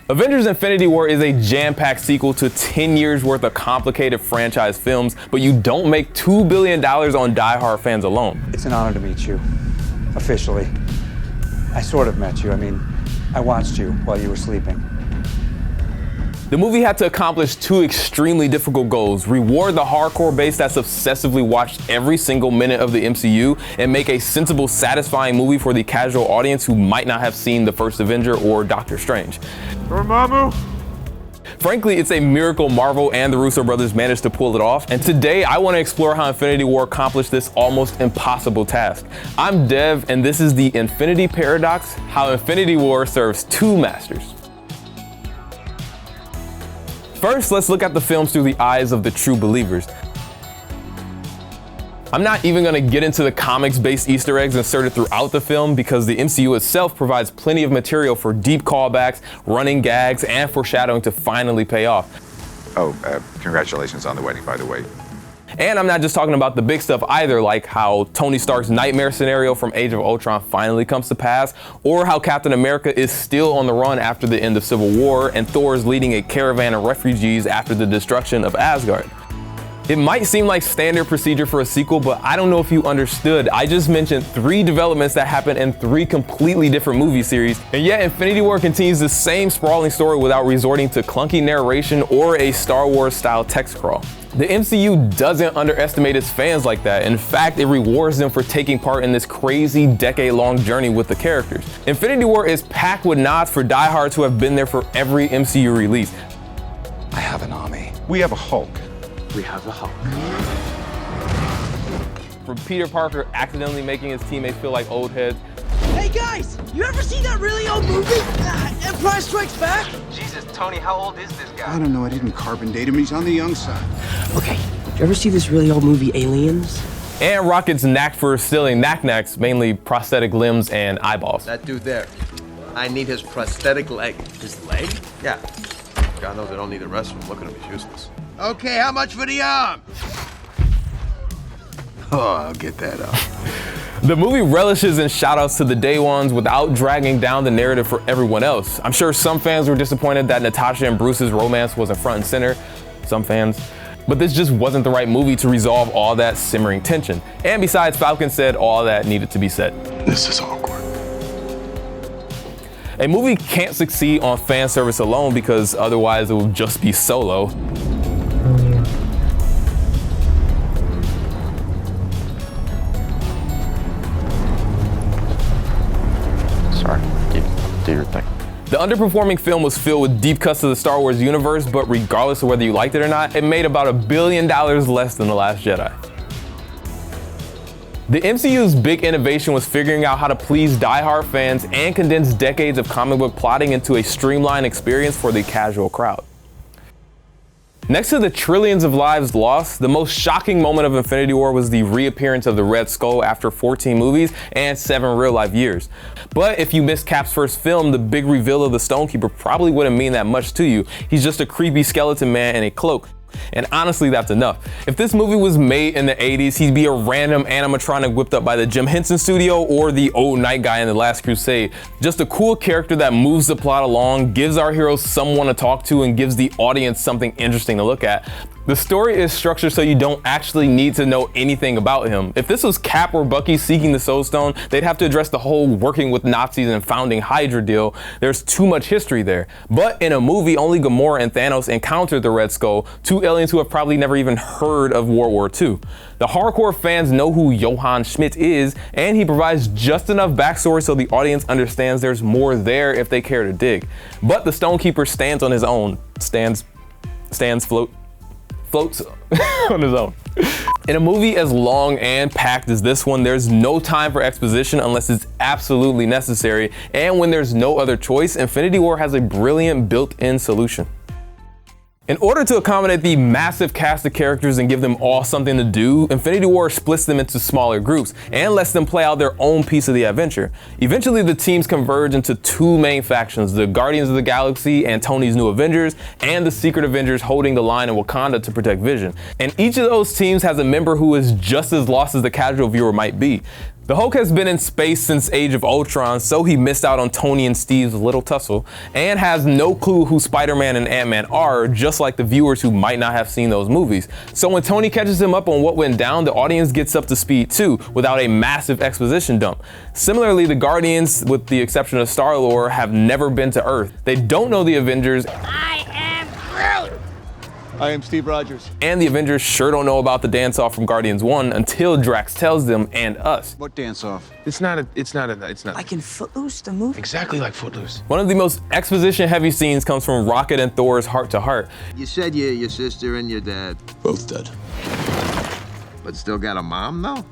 Avengers Infinity War is a jam-packed sequel to 10 years worth of complicated franchise films, but you don't make $2 billion on die-hard fans alone. It's an honor to meet you, officially. I sort of met you. I watched you while you were sleeping. The movie had to accomplish two extremely difficult goals: reward the hardcore base that's obsessively watched every single minute of the MCU, and make a sensible, satisfying movie for the casual audience who might not have seen the first Avenger or Doctor Strange. Dormammu! Frankly, it's a miracle Marvel and the Russo brothers managed to pull it off, and today I want to explore how Infinity War accomplished this almost impossible task. I'm Dev, and this is the Infinity Paradox: how Infinity War serves two masters. First, let's look at the films through the eyes of the true believers. I'm not even going to get into the comics-based Easter eggs inserted throughout the film because the MCU itself provides plenty of material for deep callbacks, running gags, and foreshadowing to finally pay off. Congratulations on the wedding, by the way. And I'm not just talking about the big stuff either, like how Tony Stark's nightmare scenario from Age of Ultron finally comes to pass, or how Captain America is still on the run after the end of Civil War, and Thor is leading a caravan of refugees after the destruction of Asgard. It might seem like standard procedure for a sequel, but I don't know if you understood. I just mentioned 3 developments that happened in 3 completely different movie series, and yet Infinity War continues the same sprawling story without resorting to clunky narration or a Star Wars-style text crawl. The MCU doesn't underestimate its fans like that. In fact, it rewards them for taking part in this crazy decade-long journey with the characters. Infinity War is packed with nods for diehards who have been there for every MCU release. I have an army. We have a Hulk. We have a Hulk. From Peter Parker accidentally making his teammates feel like old heads. Hey guys, you ever seen that really old movie? Empire Strikes Back? Jesus, Tony, how old is this guy? I don't know, I didn't carbon date him, he's on the young side. Okay, did you ever see this really old movie, Aliens? And Rocket's knack for stealing knickknacks, mainly prosthetic limbs and eyeballs. That dude there, I need his prosthetic leg. His leg? Yeah. God knows I don't need the rest of him. Look at him, he's useless. Okay, how much for the arm? Oh, I'll get that up. The movie relishes in shoutouts to the day ones without dragging down the narrative for everyone else. I'm sure some fans were disappointed that Natasha and Bruce's romance wasn't front and center. Some fans. But this just wasn't the right movie to resolve all that simmering tension. And besides, Falcon said all that needed to be said. This is awkward. A movie can't succeed on fan service alone because otherwise it will just be Solo. Sorry, do your thing. The underperforming film was filled with deep cuts to the Star Wars universe, but regardless of whether you liked it or not, it made about $1 billion less than The Last Jedi. The MCU's big innovation was figuring out how to please die-hard fans and condense decades of comic book plotting into a streamlined experience for the casual crowd. Next to the trillions of lives lost, the most shocking moment of Infinity War was the reappearance of the Red Skull after 14 movies and 7 real-life years. But if you missed Cap's first film, the big reveal of the Stonekeeper probably wouldn't mean that much to you. He's just a creepy skeleton man in a cloak. And honestly, that's enough. If this movie was made in the 80s, he'd be a random animatronic whipped up by the Jim Henson studio or the old night guy in The Last Crusade. Just a cool character that moves the plot along, gives our heroes someone to talk to, and gives the audience something interesting to look at. The story is structured so you don't actually need to know anything about him. If this was Cap or Bucky seeking the Soul Stone, they'd have to address the whole working with Nazis and founding Hydra deal. There's too much history there. But in a movie, only Gamora and Thanos encountered the Red Skull, 2 aliens who have probably never even heard of World War II. The hardcore fans know who Johann Schmidt is, and he provides just enough backstory so the audience understands there's more there if they care to dig. But the Stonekeeper stands on his own. Floats on his own. In a movie as long and packed as this one, there's no time for exposition unless it's absolutely necessary, and when there's no other choice, Infinity War has a brilliant built-in solution. In order to accommodate the massive cast of characters and give them all something to do, Infinity War splits them into smaller groups and lets them play out their own piece of the adventure. Eventually, the teams converge into 2 main factions, the Guardians of the Galaxy and Tony's New Avengers, and the Secret Avengers holding the line in Wakanda to protect Vision. And each of those teams has a member who is just as lost as the casual viewer might be. The Hulk has been in space since Age of Ultron, so he missed out on Tony and Steve's little tussle, and has no clue who Spider-Man and Ant-Man are, just like the viewers who might not have seen those movies. So when Tony catches him up on what went down, the audience gets up to speed too, without a massive exposition dump. Similarly, the Guardians, with the exception of Star-Lord, have never been to Earth. They don't know the Avengers. I am Groot! I am Steve Rogers. And the Avengers sure don't know about the dance-off from Guardians 1 until Drax tells them and us. What dance-off? It's not. Like in Footloose, the movie? Exactly like Footloose. One of the most exposition-heavy scenes comes from Rocket and Thor's heart-to-heart. You said your sister and your dad, Both dead. but still got a mom, though?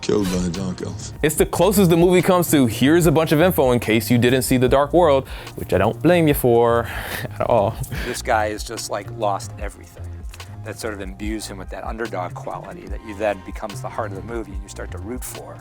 Killed by the Dark Elf. It's the closest the movie comes to here's a bunch of info in case you didn't see The Dark World, which I don't blame you for at all. This guy is just like lost everything. That sort of imbues him with that underdog quality that you then becomes the heart of the movie and you start to root for,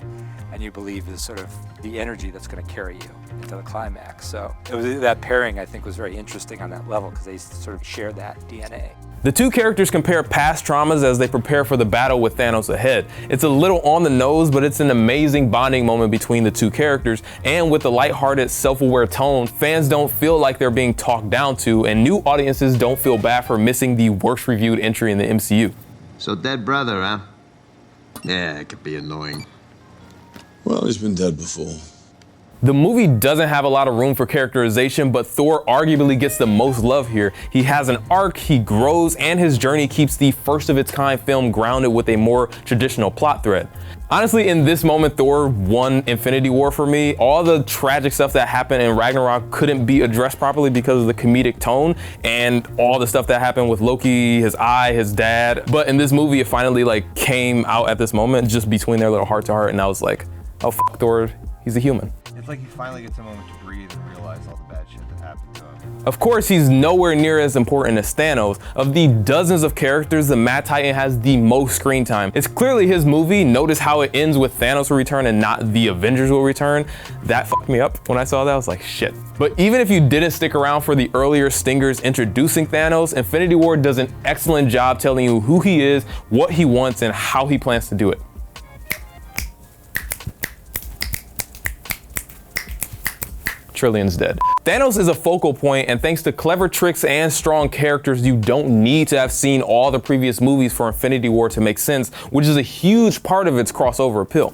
and you believe is sort of the energy that's going to carry you into the climax. So that pairing, I think, was very interesting on that level because they sort of share that DNA. The two characters compare past traumas as they prepare for the battle with Thanos ahead. It's a little on the nose, but it's an amazing bonding moment between the two characters, and with the lighthearted, self-aware tone, fans don't feel like they're being talked down to, and new audiences don't feel bad for missing the worst reviewed entry in the MCU. So dead brother, huh? Yeah, it could be annoying. Well, he's been dead before. The movie doesn't have a lot of room for characterization, but Thor arguably gets the most love here. He has an arc, he grows, and his journey keeps the first of its kind film grounded with a more traditional plot thread. Honestly, in this moment, Thor won Infinity War for me. All the tragic stuff that happened in Ragnarok couldn't be addressed properly because of the comedic tone and all the stuff that happened with Loki, his eye, his dad. But in this movie, it finally came out at this moment, just between their little heart to heart, and I was like, oh fuck Thor, he's a human. It's like he finally gets a moment to breathe and realize all the bad shit that happened to him. Of course, he's nowhere near as important as Thanos. Of the dozens of characters, the Mad Titan has the most screen time. It's clearly his movie. Notice how it ends with Thanos will return and not the Avengers will return. That fucked me up when I saw that. I was like, shit. But even if you didn't stick around for the earlier stingers introducing Thanos, Infinity War does an excellent job telling you who he is, what he wants, and how he plans to do it. Trillions dead. Thanos is a focal point, and thanks to clever tricks and strong characters, you don't need to have seen all the previous movies for Infinity War to make sense, which is a huge part of its crossover appeal.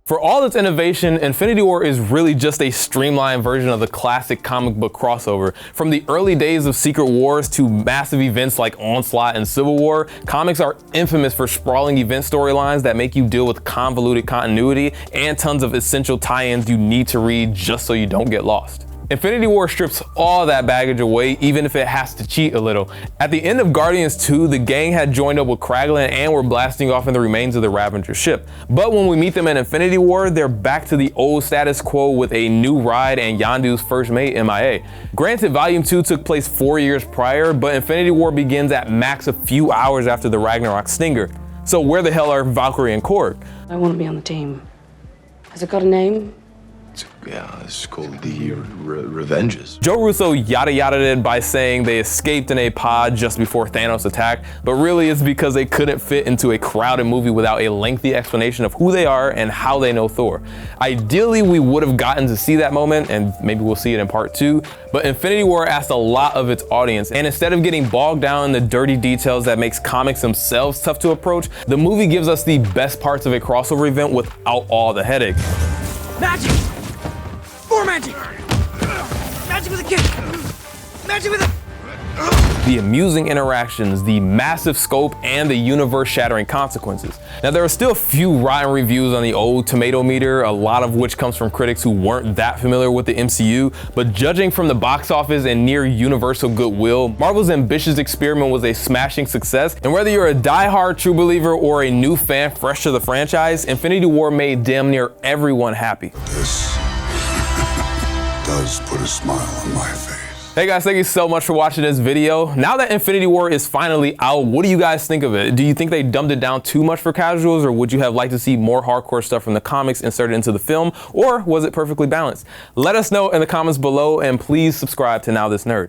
For all its innovation, Infinity War is really just a streamlined version of the classic comic book crossover. From the early days of Secret Wars to massive events like Onslaught and Civil War, comics are infamous for sprawling event storylines that make you deal with convoluted continuity and tons of essential tie-ins you need to read just so you don't get lost. Infinity War strips all that baggage away, even if it has to cheat a little. At the end of Guardians 2, the gang had joined up with Kraglin and were blasting off in the remains of the Ravager ship. But when we meet them in Infinity War, they're back to the old status quo with a new ride and Yondu's first mate MIA. Granted, Volume 2 took place 4 years prior, but Infinity War begins at max a few hours after the Ragnarok stinger. So where the hell are Valkyrie and Korg? I want to be on the team. Has it got a name? Yeah, it's called the Revengers. Joe Russo yada yada it by saying they escaped in a pod just before Thanos attacked, but really it's because they couldn't fit into a crowded movie without a lengthy explanation of who they are and how they know Thor. Ideally, we would have gotten to see that moment, and maybe we'll see it in part 2, but Infinity War asked a lot of its audience, and instead of getting bogged down in the dirty details that makes comics themselves tough to approach, the movie gives us the best parts of a crossover event without all the headache. Magic! More magic! Magic with a kick! Magic with a... The amusing interactions, the massive scope, and the universe-shattering consequences. Now, there are still a few rotten reviews on the old tomato meter, a lot of which comes from critics who weren't that familiar with the MCU, but judging from the box office and near universal goodwill, Marvel's ambitious experiment was a smashing success, and whether you're a die-hard true believer or a new fan fresh to the franchise, Infinity War made damn near everyone happy. This does put a smile on my face. Hey guys, thank you so much for watching this video. Now that Infinity War is finally out, what do you guys think of it? Do you think they dumbed it down too much for casuals, or would you have liked to see more hardcore stuff from the comics inserted into the film, or was it perfectly balanced? Let us know in the comments below, and please subscribe to Now This Nerd.